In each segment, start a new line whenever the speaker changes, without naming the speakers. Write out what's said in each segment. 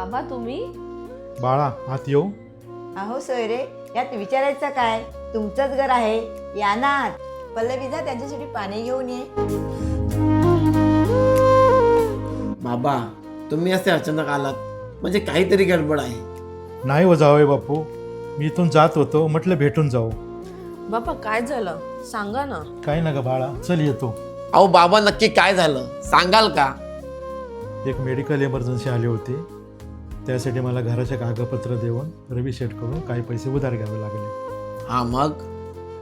बाबा तुम्ही?
बाळा आत येऊ.
अहो सोयरे, यात विचारायचं काय, तुमचंच घर आहे, या ना आत. पल्लवी जा त्यांच्यासाठी पाणी घेऊन ये.
बाबा तुम्ही असे अचानक आलात म्हणजे काहीतरी गडबड आहे.
नाही हो जावई बापू, मी इथून जात होतो, म्हटलं भेटून जाऊ.
बाबा काय झालं सांगा ना.
काही ना ग बाळा, चल येतो.
अहो बाबा नक्की काय झालं सांगाल का?
एक मेडिकल इमर्जन्सी आली होती, त्यासाठी मला घराचे कागदपत्र देऊन रवी शेठकडून काही पैसे उधार घ्यावे लागले.
हा मग?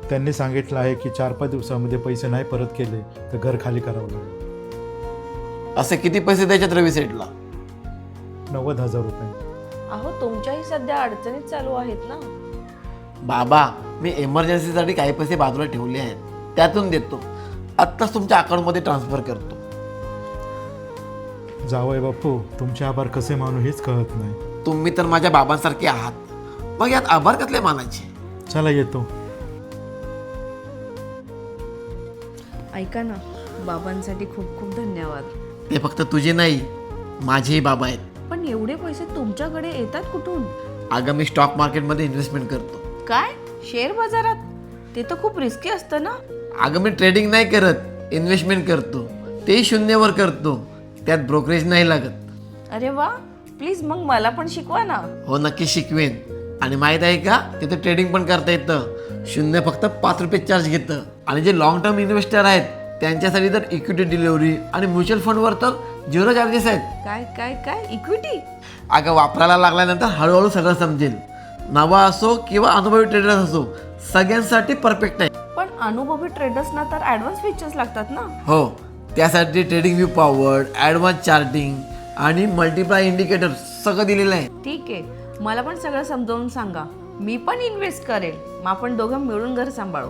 त्यांनी सांगितलं आहे की 4-5 दिवसामध्ये पैसे नाही परत केले तर घर खाली करावं लागेल.
असे किती पैसे द्यायच्यात रवी सेठला?
90,000 रुपये.
अहो तुमच्याही सध्या अडचणीत चालू आहेत ना.
बाबा मी इमर्जन्सीसाठी काही पैसे बाजूला ठेवले आहेत, त्यातून देतो. आत्ताच तुमच्या अकाउंटमध्ये ट्रान्सफर करतो.
जावई बापू, तुमचे आभार कसे मानू हेच कळत नाही.
तुम्ही तर माझ्या बाबांसारखे आहात, मग यात आभार कसले मानायचे?
चला येतो.
ऐका ना, बाबांसाठी खूप खूप धन्यवाद.
ते फक्त तुझे नाही, माझेही बाबा आहेत.
पण एवढे पैसे तुमच्याकडे येतात कुठून?
अगं मी स्टॉक मार्केटमध्ये इन्व्हेस्टमेंट करतो.
काय शेअर बाजारात? ते तर खूप रिस्की असतं ना.
अगं मी ट्रेडिंग नाही करत, इन्व्हेस्टमेंट करतो. ते शून्यावर करतो, त्यात ब्रोकरेज नाही लागत.
अरे वा, प्लीज मग मला पण शिकवा ना.
हो नक्की शिकवेन. आणि माहीत आहे का, तिथं ट्रेडिंग पण करता येतं. शून्य फक्त 5 रुपये चार्ज घेतं. आणि जे लॉंग टर्म इन्व्हेस्टर आहेत त्यांच्यासाठी तर इक्विटी डिलिव्हरी आणि म्युच्युअल फंडवर तर 0 चार्जेस आहेत.
काय काय काय इक्विटी?
अगं वापरायला लागल्यानंतर हळूहळू सगळं समजेल. नवा असो किंवा अनुभवी ट्रेडर्स असो, सगळ्यांसाठी परफेक्ट आहे.
पण अनुभवी ट्रेडर्सना तर ॲडव्हान्स फीचर्स लागतात ना.
हो, त्यासाठी trading view power, advance charting आणि मल्टिप्लाय इंडिकेटर सगळं दिलेलं आहे.
ठीक आहे, मला पण सगळं समजावून सांगा. मी पण इन्व्हेस्ट करेल, मग आपण दोघं मिळून घर सांभाळू.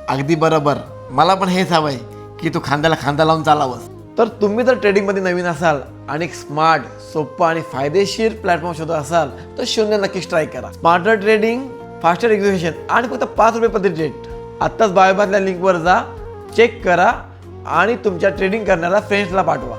अगदी बरोबर. मला पण हेच हवं आहे की तू खांद्याला खांदा लावून चालावंस. तर तुम्ही जर ट्रेडिंगमध्ये नवीन असाल आणि एक स्मार्ट, सोपं आणि फायदेशीर प्लॅटफॉर्म शोधत असाल तर शून्य नक्कीच ट्राय करा. स्मार्टर ट्रेडिंग, फास्टर एक्झिक्युशन आणि फक्त 5 रुपये प्रति ट्रेड. आत्ताच बायोबातल्या लिंकवर जा, चेक करा आणि तुमच्या ट्रेडिंग करणाऱ्या फ्रेंड्सला पाठवा.